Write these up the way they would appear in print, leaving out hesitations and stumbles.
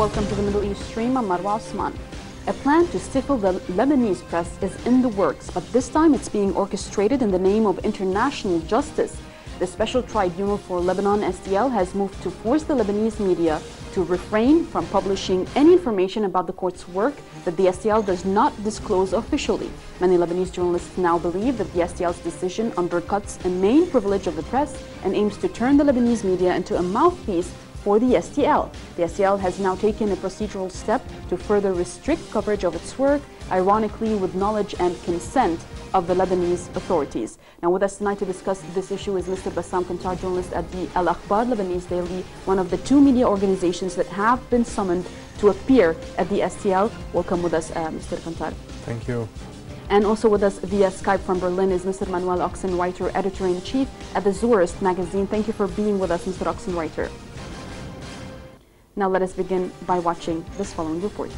welcome to the Middle East Stream. I'm Marwa Osman. A plan to stifle the Lebanese press is in the works, but this time it's being orchestrated in the name of international justice. The Special Tribunal for Lebanon, STL, has moved to force the Lebanese media to refrain from publishing any information about the court's work that the STL does not disclose officially. Many Lebanese journalists now believe that the STL's decision undercuts a main privilege of the press and aims to turn the Lebanese media into a mouthpiece for the STL. The STL has now taken a procedural step to further restrict coverage of its work, ironically with knowledge and consent of the Lebanese authorities. Now with us tonight to discuss this issue is Mr. Bassam, Kantar journalist at the Al-Akhbar Lebanese daily, one of the two media organizations that have been summoned to appear at the STL. Welcome with us, Mr. Kantar. Thank you. And also with us via Skype from Berlin is Mr. Manuel Ochsenreiter, editor-in-chief at the Zuerst magazine. Thank you for being with us, Mr. Ochsenreiter. Now let us begin by watching this following report.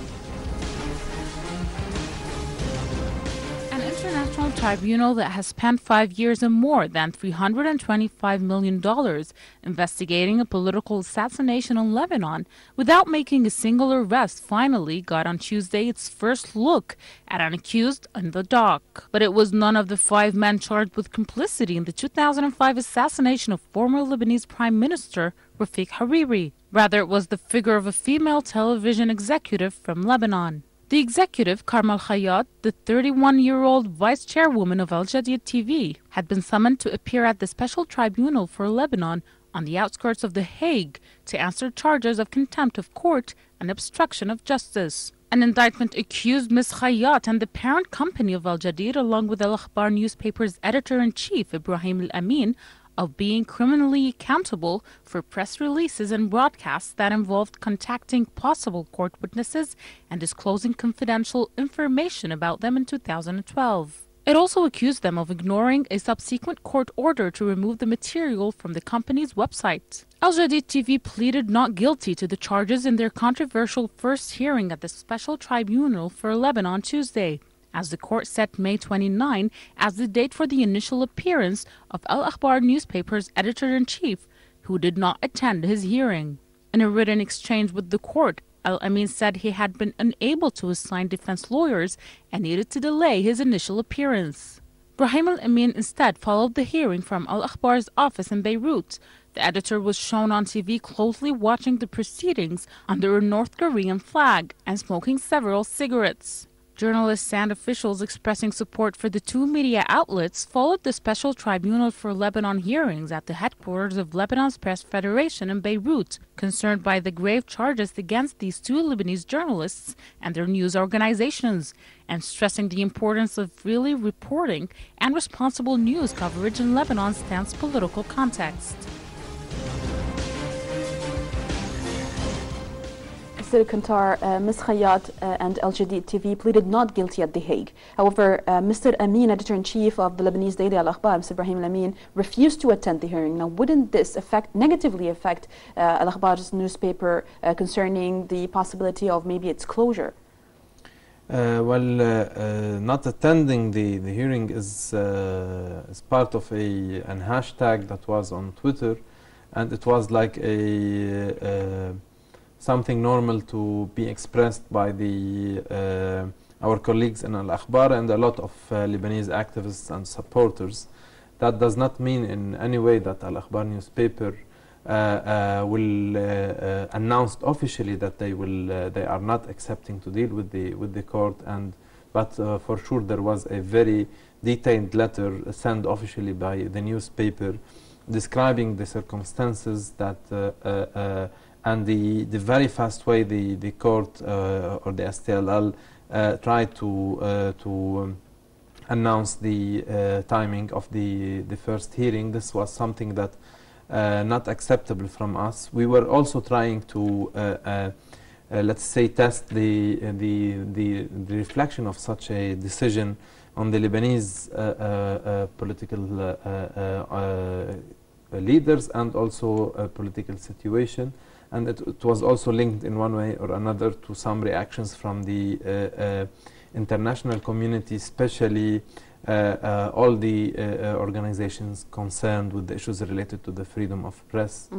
An international tribunal that has spent 5 years and more than $325 million investigating a political assassination in Lebanon without making a single arrest finally got on Tuesday its first look at an accused in the dock. But it was none of the 5 men charged with complicity in the 2005 assassination of former Lebanese Prime Minister Rafik Hariri. Rather, it was the figure of a female television executive from Lebanon. The executive, Khayat, the 31-year-old vice chairwoman of Al-Jadeed TV, had been summoned to appear at the Special Tribunal for Lebanon on the outskirts of The Hague to answer charges of contempt of court and obstruction of justice. An indictment accused Ms. Khayat and the parent company of Al-Jadeed, along with Al-Akhbar newspaper's editor-in-chief, Ibrahim Al-Amin, of being criminally accountable for press releases and broadcasts that involved contacting possible court witnesses and disclosing confidential information about them in 2012. It also accused them of ignoring a subsequent court order to remove the material from the company's website. Al-Jadeed TV pleaded not guilty to the charges in their controversial first hearing at the Special Tribunal for Lebanon Tuesday, as the court set May 29 as the date for the initial appearance of Al-Akhbar newspaper's editor-in-chief, who did not attend his hearing. In a written exchange with the court, Al-Amin said he had been unable to assign defense lawyers and needed to delay his initial appearance. Ibrahim Al-Amin instead followed the hearing from Al-Akhbar's office in Beirut. The editor was shown on TV closely watching the proceedings under a North Korean flag and smoking several cigarettes. Journalists and officials expressing support for the two media outlets followed the Special Tribunal for Lebanon hearings at the headquarters of Lebanon's Press Federation in Beirut, concerned by the grave charges against these two Lebanese journalists and their news organizations, and stressing the importance of freely reporting and responsible news coverage in Lebanon's tense political context. Mr. Kantar, Ms. Khayat and Al-Jadeed TV pleaded not guilty at The Hague. However, Mr. Amin, editor-in-chief of the Lebanese daily Al-Akhbar, Mr. Ibrahim Al-Amin, refused to attend the hearing. Now, wouldn't this negatively affect Al-Akhbar's newspaper concerning the possibility of maybe its closure? Not attending the hearing is part of an hashtag that was on Twitter, and it was like something normal to be expressed by our colleagues in Al-Akhbar and a lot of Lebanese activists and supporters. That does not mean in any way that Al-Akhbar newspaper will announce officially that they are not accepting to deal with the court, but for sure there was a very detailed letter sent officially by the newspaper describing the circumstances that and the very fast way the court or the STLL tried to announce the timing of the first hearing. This was something that not acceptable from us. We were also trying to let's say test the reflection of such a decision on the Lebanese political leaders and also a political situation. And it was also linked in one way or another to some reactions from the international community, especially all the organizations concerned with the issues related to the freedom of press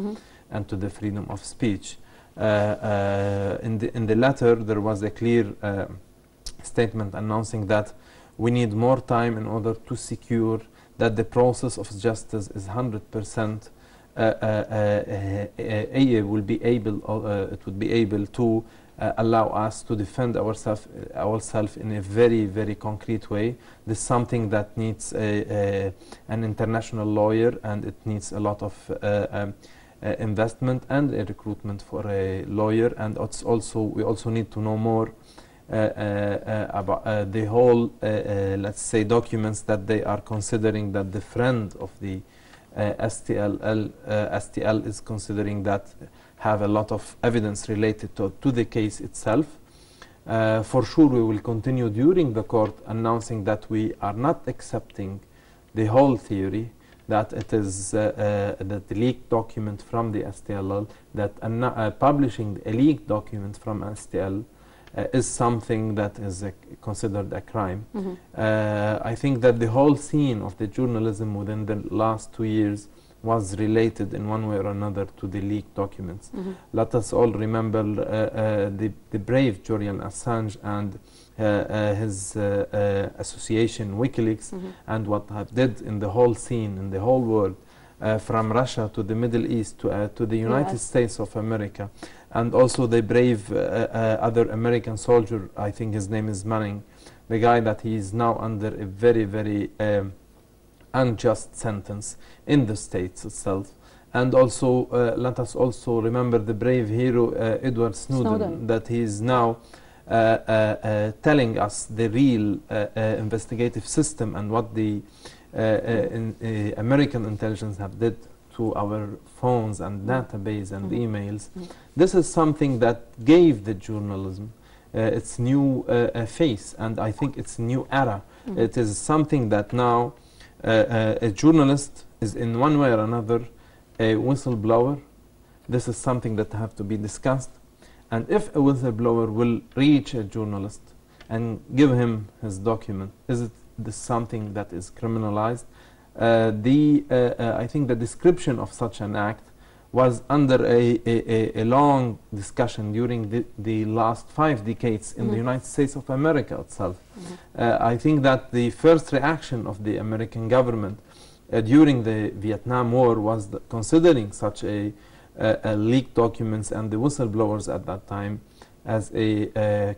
and to the freedom of speech. In the letter, there was a clear statement announcing that we need more time in order to secure that the process of justice is 100% will be able to allow us to defend ourselves in a very, very concrete way. This is something that needs an international lawyer, and it needs a lot of investment and a recruitment for a lawyer. And it's also, we also need to know more about the whole, let's say, documents that they are considering, that the friend of the STL is considering, that have a lot of evidence related to the case itself. For sure, we will continue during the court announcing that we are not accepting the whole theory, that it is that the leaked document from the STL, that publishing a leaked document from STL is something that is considered a crime. I think that the whole scene of the journalism within the last 2 years was related in one way or another to the leaked documents. Let us all remember the brave Julian Assange and his association WikiLeaks, and what have did in the whole scene, in the whole world, from Russia to the Middle East to the United States of America, and also the brave other American soldier, I think his name is Manning, the guy that he is now under a very, very unjust sentence in the States itself. And also let us also remember the brave hero Edward Snowden, that he is now telling us the real investigative system and what the American intelligence have did to our phones and database and emails. This is something that gave the journalism its new face, and I think it's a new era. It is something that now a journalist is in one way or another a whistleblower. This is something that have to be discussed, and if a whistleblower will reach a journalist and give him his document, is it this something that is criminalized? I think the description of such an act was under a long discussion during the last 5 decades in the United States of America itself. I think that the first reaction of the American government during the Vietnam War was considering such a leaked documents and the whistleblowers at that time as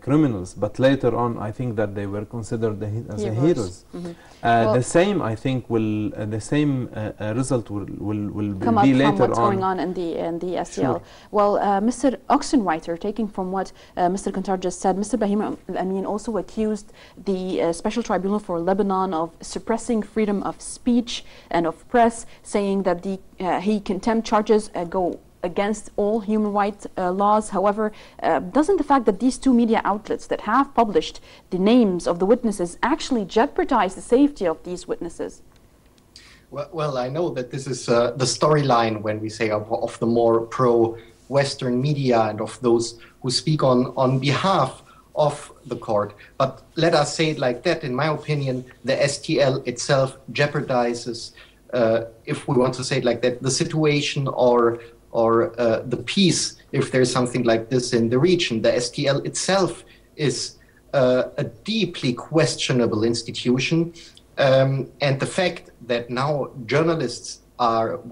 criminals, but later on I think that they were considered as heroes. Well, the same, I think, will the same result will come be up later from what's on going on in the STL. Sure. Well, Mr. Ochsenreiter, taking from what Mr. Kantar just said, Mr. Brahim Al-Amin also accused the Special Tribunal for Lebanon of suppressing freedom of speech and of press, saying that he contempt charges go against all human rights laws. However, doesn't the fact that these two media outlets that have published the names of the witnesses actually jeopardize the safety of these witnesses? Well, I know that this is the storyline when we say of the more pro-Western media and of those who speak on behalf of the court. But let us say it like that. In my opinion, the STL itself jeopardizes, if we want to say it like that, the situation or the peace, if there's something like this in the region. The STL itself is a deeply questionable institution, and the fact that now journalists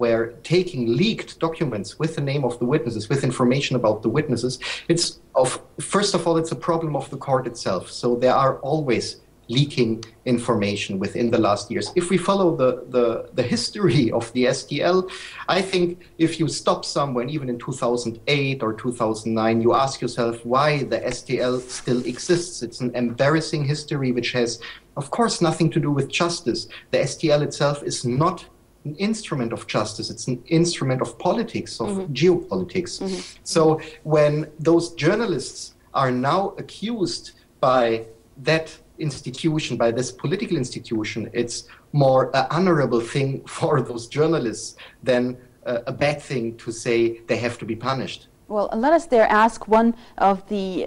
were taking leaked documents with the name of the witnesses, with information about the witnesses, first of all, it's a problem of the court itself. So there are always leaking information within the last years. If we follow the history of the STL, I think if you stop someone, even in 2008 or 2009, you ask yourself why the STL still exists. It's an embarrassing history which has, of course, nothing to do with justice. The STL itself is not an instrument of justice. It's an instrument of politics, of geopolitics. So when those journalists are now accused by that institution, by this political institution, it's more an honorable thing for those journalists than a bad thing to say they have to be punished. Well, let us there ask one of the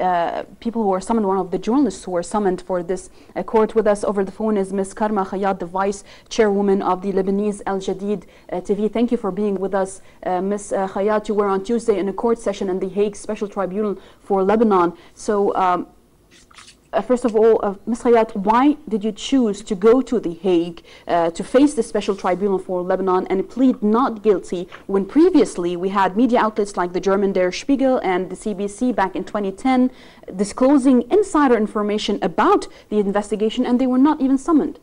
people who were summoned, one of the journalists who were summoned for this court. With us over the phone is Ms. Karma Khayat, the Vice Chairwoman of the Lebanese Al-Jadeed TV. Thank you for being with us. Ms. Khayat, you were on Tuesday in a court session in the Hague Special Tribunal for Lebanon. So, first of all, Ms. Khayat, why did you choose to go to The Hague to face the Special Tribunal for Lebanon and plead not guilty when previously we had media outlets like the German Der Spiegel and the CBC back in 2010 disclosing insider information about the investigation and they were not even summoned?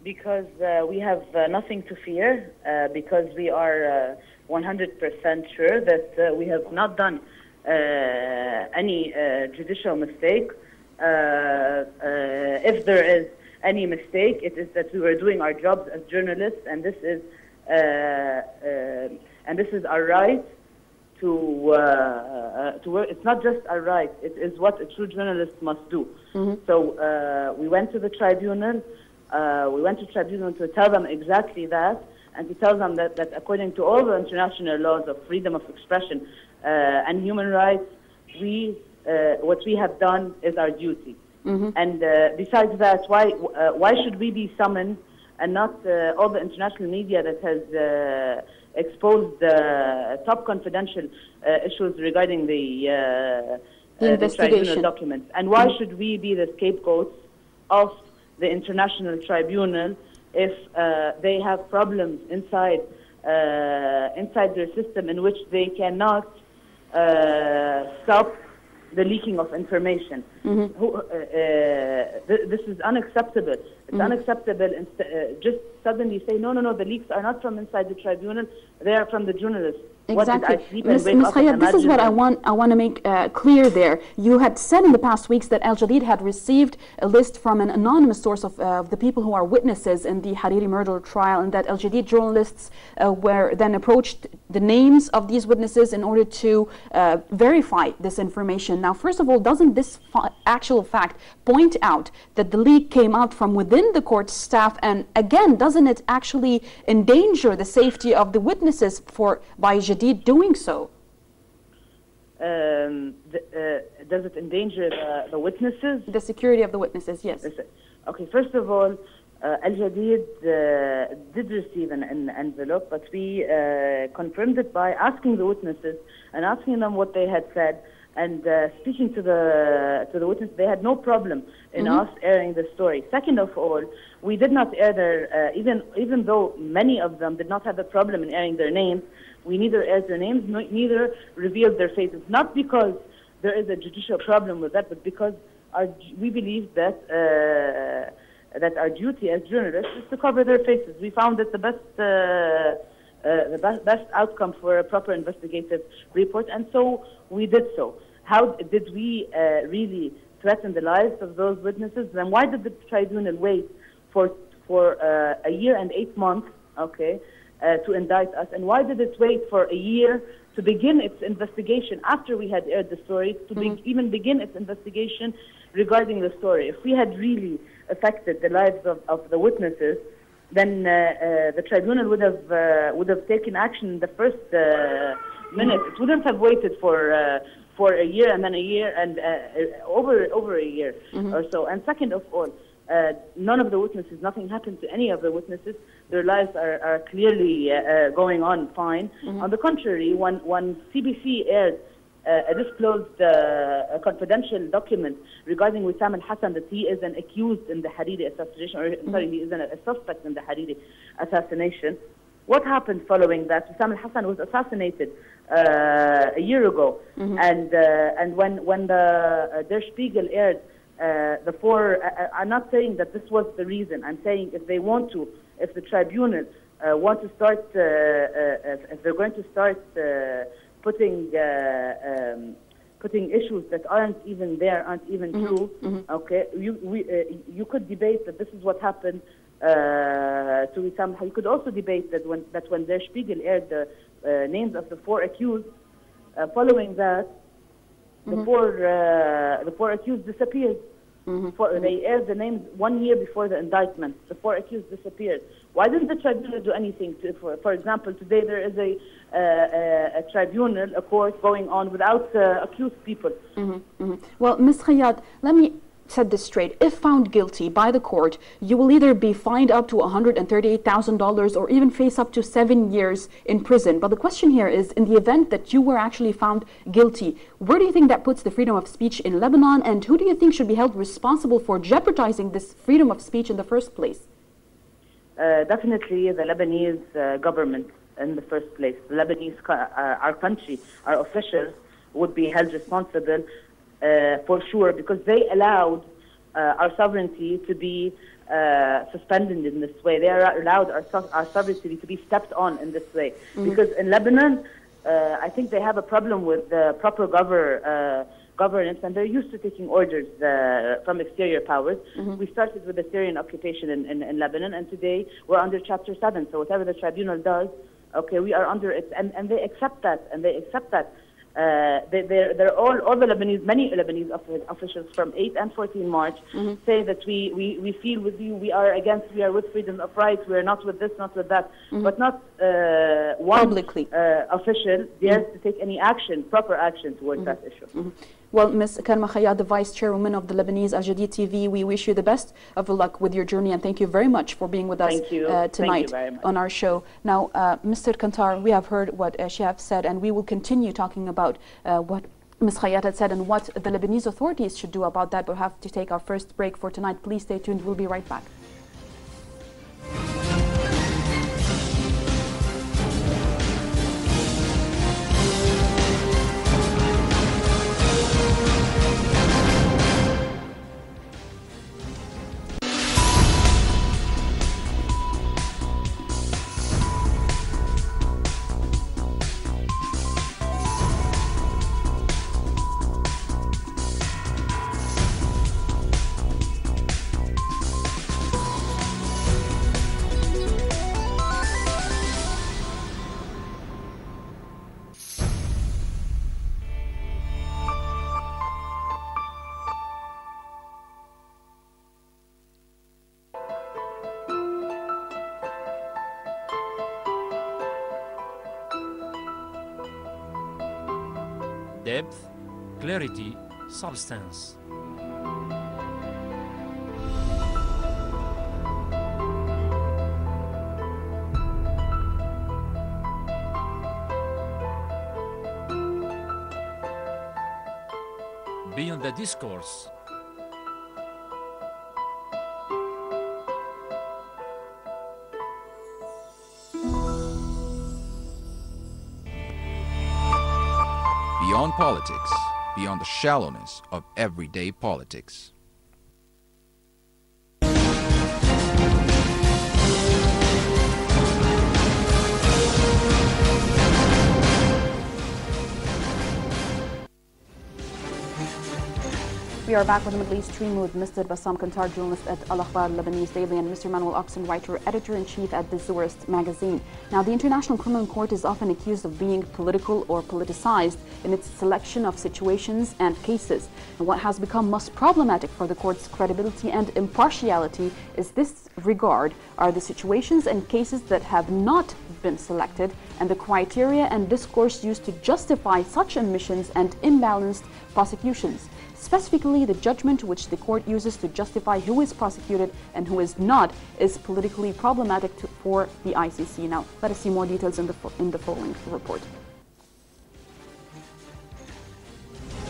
Because we have nothing to fear, because we are 100% sure that we have not done any judicial mistake. If there is any mistake, it is that we were doing our jobs as journalists, and this is our right to work. It's not just our right; it is what a true journalist must do. So we went to the tribunal. We went to tribunal to tell them exactly that, and to tell them that according to all the international laws of freedom of expression and human rights, what we have done is our duty. And besides that, why should we be summoned and not all the international media that has exposed top confidential issues regarding the tribunal documents? And why should we be the scapegoats of the international tribunal if they have problems inside their system in which they cannot stop the leaking of information? This is unacceptable. It's unacceptable. Just suddenly say, no, the leaks are not from inside the tribunal, they are from the journalists. Exactly. Ms. Khayat, this is what I want to make clear there. You had said in the past weeks that Al-Jadeed had received a list from an anonymous source of the people who are witnesses in the Hariri murder trial, and that Al-Jadeed journalists were then approached the names of these witnesses in order to verify this information. Now, first of all, doesn't this actual fact point out that the leak came out from within the court staff? And again, doesn't it actually endanger the safety of the witnesses by Jadeed doing so? Does it endanger the witnesses? The security of the witnesses, yes. Okay, first of all, Al-Jadeed did receive an envelope, but we confirmed it by asking the witnesses and asking them what they had said, and speaking to the witness. They had no problem in us airing the story. Second of all, we did not air their, even though many of them did not have a problem in airing their names, we neither aired their names, neither revealed their faces. Not because there is a judicial problem with that, but because we believe that that our duty as journalists is to cover their faces. We found it the best outcome for a proper investigative report, and so we did so. How did we really threaten the lives of those witnesses? Then why did the tribunal wait for a year and 8 months, to indict us? And why did it wait for a year to begin its investigation after we had aired the story, to even begin its investigation regarding the story? If we had really affected the lives of the witnesses, then the tribunal would have taken action in the first minute. It wouldn't have waited for a year and then a year and over a year or so. And second of all, none of the witnesses, nothing happened to any of the witnesses. Their lives are clearly going on fine. On the contrary, when CBC aired a disclosed a confidential document regarding Wissam al-Hassan, that he is an accused in the Hariri assassination, or sorry, he is a suspect in the Hariri assassination. What happened following that? Wissam al-Hassan was assassinated a year ago, and when the Der Spiegel aired the four, I'm not saying that this was the reason. I'm saying if the tribunal want to start, if they're going to start putting issues that aren't even there, aren't even true, okay, you could debate that this is what happened to Wissam. You could also debate that when Der Spiegel aired the names of the four accused, following that, the four accused disappeared. They aired the names 1 year before the indictment, before accused disappeared. Why didn't the tribunal do anything? For example, today there is a tribunal, a court going on without accused people. Well, Ms. Khayat, let me set this straight. If found guilty by the court, you will either be fined up to $138,000 or even face up to 7 years in prison. But the question here is, in the event that you were actually found guilty, where do you think that puts the freedom of speech in Lebanon, and who do you think should be held responsible for jeopardizing this freedom of speech in the first place? Definitely the Lebanese government in the first place. The Lebanese, our country, our officials would be held responsible for sure, because they allowed our sovereignty to be suspended in this way. They allowed our sovereignty to be stepped on in this way. Because in Lebanon, I think they have a problem with proper governance, and they're used to taking orders from exterior powers. We started with the Syrian occupation in Lebanon, and today we're under Chapter 7. So whatever the tribunal does, okay, we are under it, and they accept that, they're all the Lebanese, many Lebanese officials from 8 and 14 March say that we feel with you, we are with freedom of rights, we are not with this, not with that, but not one publicly official dares to take any action, proper action towards that issue. Well, Ms. Karma Khayat, the Vice Chairwoman of the Lebanese Al-Jadeed TV, we wish you the best of luck with your journey, and thank you very much for being with us tonight on our show. Now, Mr. Kantar, we have heard what Shihab said, and we will continue talking about what Ms. Khayat had said and what the Lebanese authorities should do about that, but we have to take our first break for tonight. Please stay tuned. We'll be right back. Depth, clarity, substance. Beyond the discourse. Beyond politics, beyond the shallowness of everyday politics. We are back with the Middle East stream with Mr. Bassam Kantar, journalist at Al-Akhbar Lebanese Daily, and Mr. Manuel Ochsenreiter, editor-in-chief at the Zuerst magazine. Now, the International Criminal Court is often accused of being political or politicized in its selection of situations and cases. And what has become most problematic for the court's credibility and impartiality is this regard are the situations and cases that have not been selected and the criteria and discourse used to justify such omissions and imbalanced prosecutions. Specifically, the judgment which the court uses to justify who is prosecuted and who is not is politically problematic for the ICC. Now, let us see more details in the following report.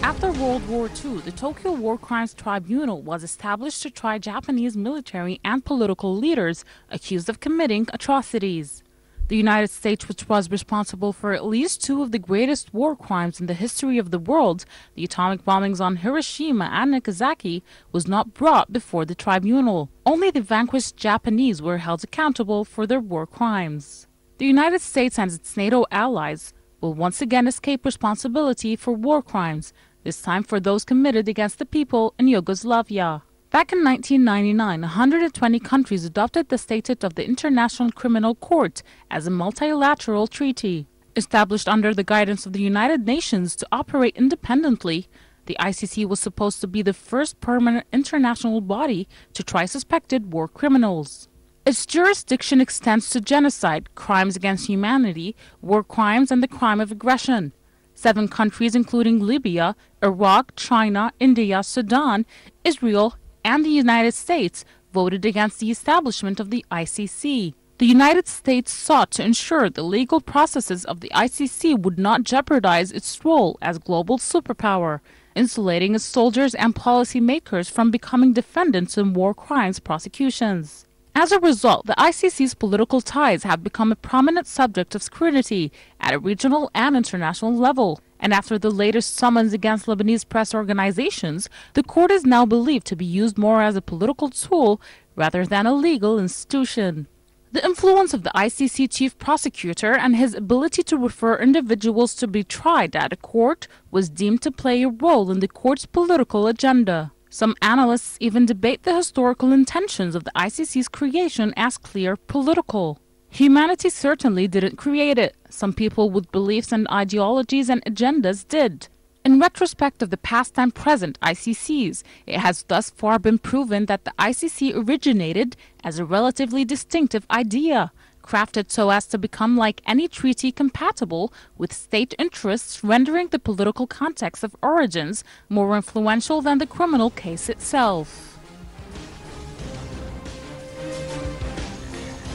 After World War II, the Tokyo War Crimes Tribunal was established to try Japanese military and political leaders accused of committing atrocities. The United States, which was responsible for at least two of the greatest war crimes in the history of the world, the atomic bombings on Hiroshima and Nagasaki, was not brought before the tribunal. Only the vanquished Japanese were held accountable for their war crimes. The United States and its NATO allies will once again escape responsibility for war crimes, this time for those committed against the people in Yugoslavia. Back in 1999, 120 countries adopted the Statute of the International Criminal Court as a multilateral treaty. Established under the guidance of the United Nations to operate independently, The ICC was supposed to be the first permanent international body to try suspected war criminals. Its jurisdiction extends to genocide, crimes against humanity, war crimes, and the crime of aggression. 7 countries, including Libya, Iraq, China, India, Sudan, Israel, and the United States, voted against the establishment of the ICC. The United States sought to ensure the legal processes of the ICC would not jeopardize its role as global superpower, insulating its soldiers and policymakers from becoming defendants in war crimes prosecutions. As a result, the ICC's political ties have become a prominent subject of scrutiny at a regional and international level. And after the latest summons against Lebanese press organizations, the court is now believed to be used more as a political tool rather than a legal institution. The influence of the ICC chief prosecutor and his ability to refer individuals to be tried at a court was deemed to play a role in the court's political agenda. Some analysts even debate the historical intentions of the ICC's creation as clear political. Humanity certainly didn't create it. Some people with beliefs and ideologies and agendas did. In retrospect of the past and present ICCs, it has thus far been proven that the ICC originated as a relatively distinctive idea, crafted so as to become like any treaty compatible with state interests, rendering the political context of origins more influential than the criminal case itself.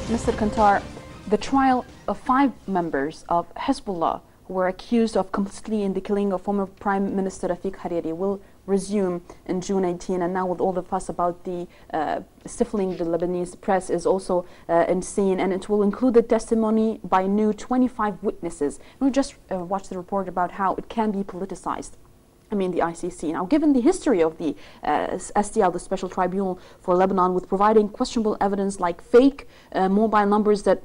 Mr. Kantar, the trial of 5 members of Hezbollah who were accused of complicity in the killing of former Prime Minister Rafiq Hariri will resume in June 18, and now with all the fuss about the stifling the Lebanese press is also insane, and it will include the testimony by new 25 witnesses. We just watched the report about how it can be politicized. I mean, the ICC. Now, given the history of the STL, the Special Tribunal for Lebanon, with providing questionable evidence like fake mobile numbers that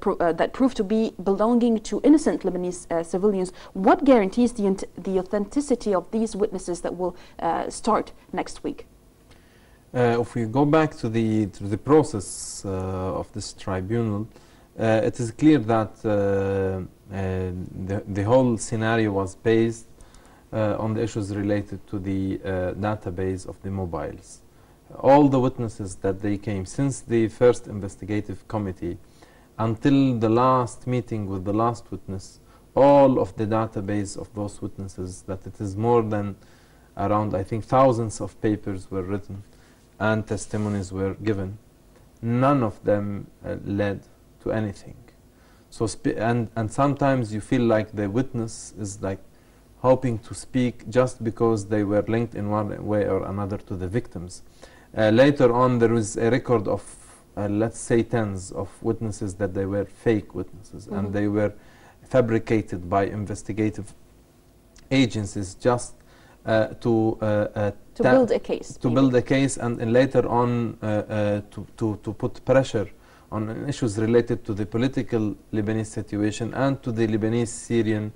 prove to be belonging to innocent Lebanese civilians, what guarantees the authenticity of these witnesses that will start next week? If we go back to the process of this tribunal, it is clear that the whole scenario was based on the issues related to the database of the mobiles. All the witnesses that they came since the first investigative committee until the last meeting with the last witness, all of the database of those witnesses, that it is more than around, I think, thousands of papers were written and testimonies were given. None of them led to anything. So and sometimes you feel like the witness is like hoping to speak just because they were linked in one way or another to the victims. Later on, there was a record of, let's say, tens of witnesses that they were fake witnesses, and they were fabricated by investigative agencies just to build a case. To build a case, and later on to put pressure on issues related to the political Lebanese situation and to the Lebanese-Syrian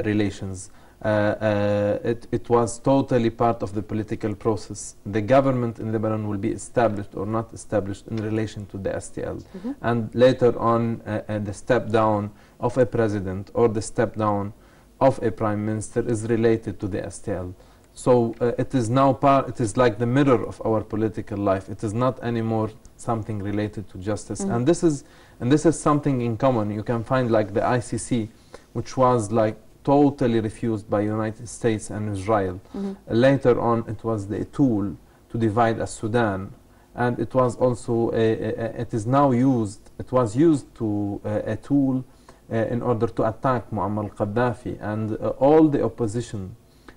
relations. It was totally part of the political process. The government in Lebanon will be established or not established in relation to the STL. And later on, the step down of a president or the step down of a prime minister is related to the STL. So it is now it is like the mirror of our political life. It is not anymore something related to justice. And this is something in common. You can find like the ICC, which was like totally refused by United States and Israel. Later on, it was the tool to divide Sudan, and it was also it is now used. It was used to a tool in order to attack Muammar al-Gaddafi and all the opposition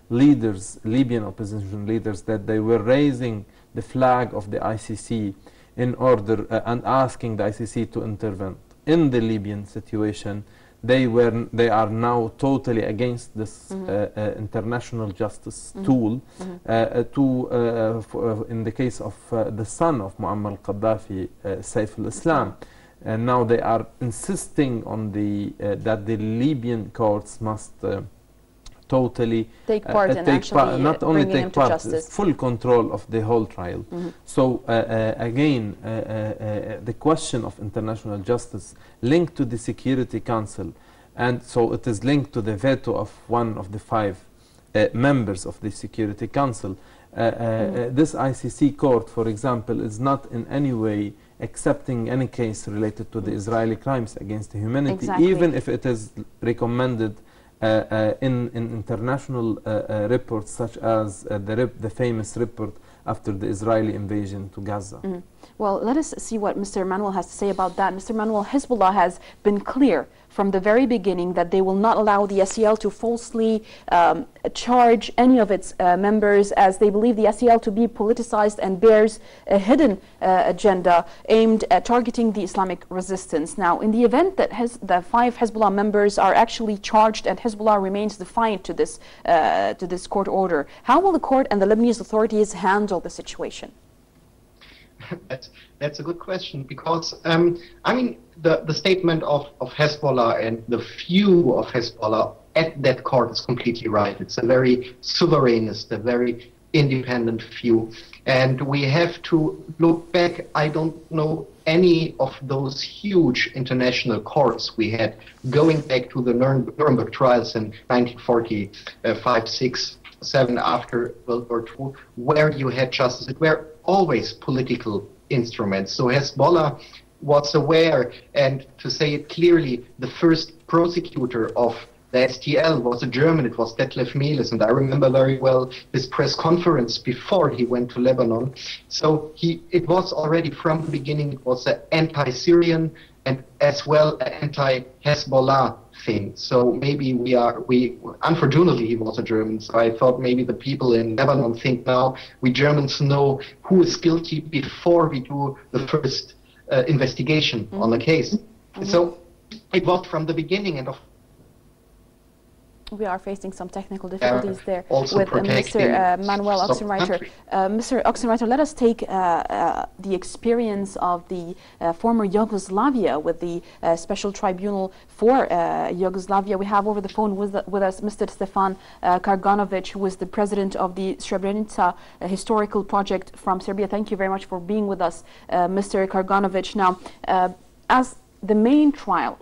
leaders, Libyan opposition leaders, that they were raising the flag of the ICC in order and asking the ICC to intervene in the Libyan situation. They are now totally against this international justice tool. In the case of the son of Muammar al-Gaddafi, Saif al-Islam, and now they are insisting on that the Libyan courts must totally take part and actually not only take part, justice. Full control of the whole trial. So again, the question of international justice linked to the Security Council, and so it is linked to the veto of one of the 5 members of the Security Council. This ICC court, for example, is not in any way accepting any case related to the Israeli crimes against humanity, even if it is recommended in international reports, such as the famous report after the Israeli invasion to Gaza. Well, let us see what Mr. Manuel has to say about that. Mr. Manuel, Hezbollah has been clear from the very beginning that they will not allow the STL to falsely charge any of its members, as they believe the STL to be politicized and bears a hidden agenda aimed at targeting the Islamic resistance. Now, in the event that the 5 Hezbollah members are actually charged and Hezbollah remains defiant to this court order, how will the court and the Lebanese authorities handle the situation? That's a good question, because I mean, the statement of Hezbollah and the view of Hezbollah at that court is completely right. It's a very sovereignist, a very independent view, and we have to look back. I don't know any of those huge international courts we had going back to the Nuremberg trials in 1945, 6, 7 after World War II, where you had justice. It were always political instruments. So Hezbollah was aware, and to say it clearly, the first prosecutor of the STL was a German. It was Detlef Meles, and I remember very well his press conference before he went to Lebanon. So it was already from the beginning, it was an anti-Syrian and as well an anti-Hezbollah thing. So maybe unfortunately he was a German, so I thought maybe the people in Lebanon think now we Germans know who is guilty before we do the first investigation on the case. So it was from the beginning, and we are facing some technical difficulties there with Mr. Manuel Ochsenreiter. Mr. Ochsenreiter, let us take the experience of the former Yugoslavia with the Special Tribunal for Yugoslavia. We have over the phone with us Mr. Stefan Karganovic, who is the president of the Srebrenica Historical Project from Serbia. Thank you very much for being with us, Mr. Karganovic. Now, as the main trial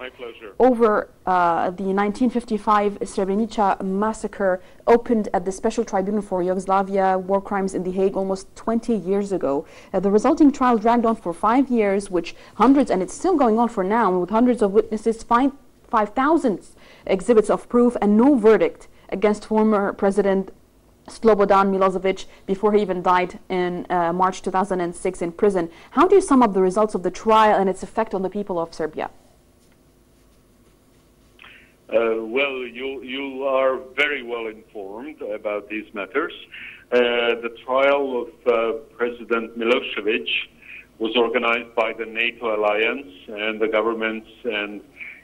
over the 1955 Srebrenica massacre opened at the Special Tribunal for Yugoslavia War Crimes in The Hague almost 20 years ago. The resulting trial dragged on for 5 years, which hundreds, and it's still going on for now, with hundreds of witnesses, 5,000 exhibits of proof, and no verdict against former President Slobodan Milosevic before he even died in March 2006 in prison. How do you sum up the results of the trial and its effect on the people of Serbia? Well, you are very well informed about these matters. The trial of President Milosevic was organized by the NATO alliance and the governments and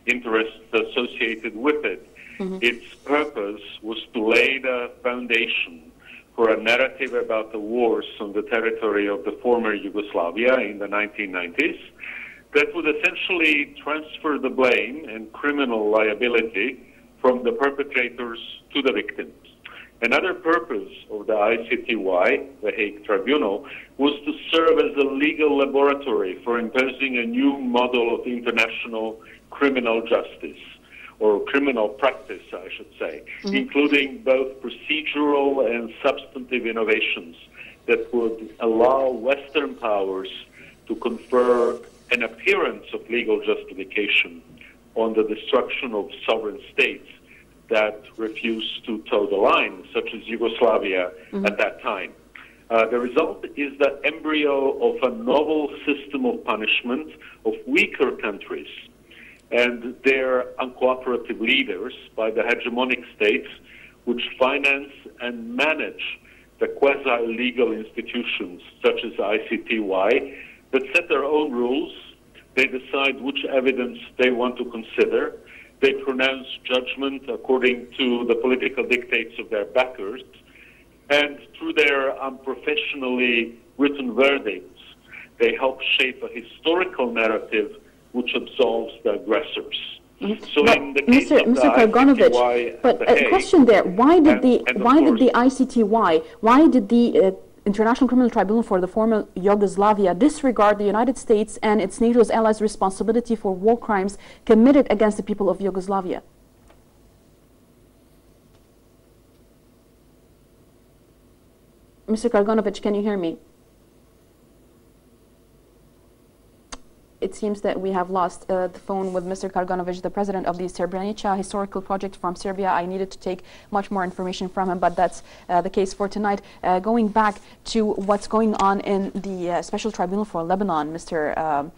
interests associated with it. Its purpose was to lay the foundation for a narrative about the wars on the territory of the former Yugoslavia in the 1990s that would essentially transfer the blame and criminal liability from the perpetrators to the victims. Another purpose of the ICTY, the Hague Tribunal, was to serve as a legal laboratory for imposing a new model of international criminal justice, or criminal practice, I should say, including both procedural and substantive innovations that would allow Western powers to confer an appearance of legal justification on the destruction of sovereign states that refused to toe the line, such as Yugoslavia at that time. The result is the embryo of a novel system of punishment of weaker countries and their uncooperative leaders by the hegemonic states, which finance and manage the quasi-legal institutions such as ICTY that set their own rules. They decide which evidence they want to consider. They pronounce judgment according to the political dictates of their backers, and through their unprofessionally written verdicts, they help shape a historical narrative which absolves the aggressors. So but in the case Mr. of the Karganovic, ICTY but and the a question there: why did the ICTY, why did the International Criminal Tribunal for the former Yugoslavia disregard the United States and its NATO's allies' responsibility for war crimes committed against the people of Yugoslavia? Mr. Karganovic, can you hear me? It seems that we have lost the phone with Mr. Karganovic, the president of the Srebrenica historical project from Serbia. I needed to take much more information from him, but that's the case for tonight. Going back to what's going on in the Special Tribunal for Lebanon, Mr.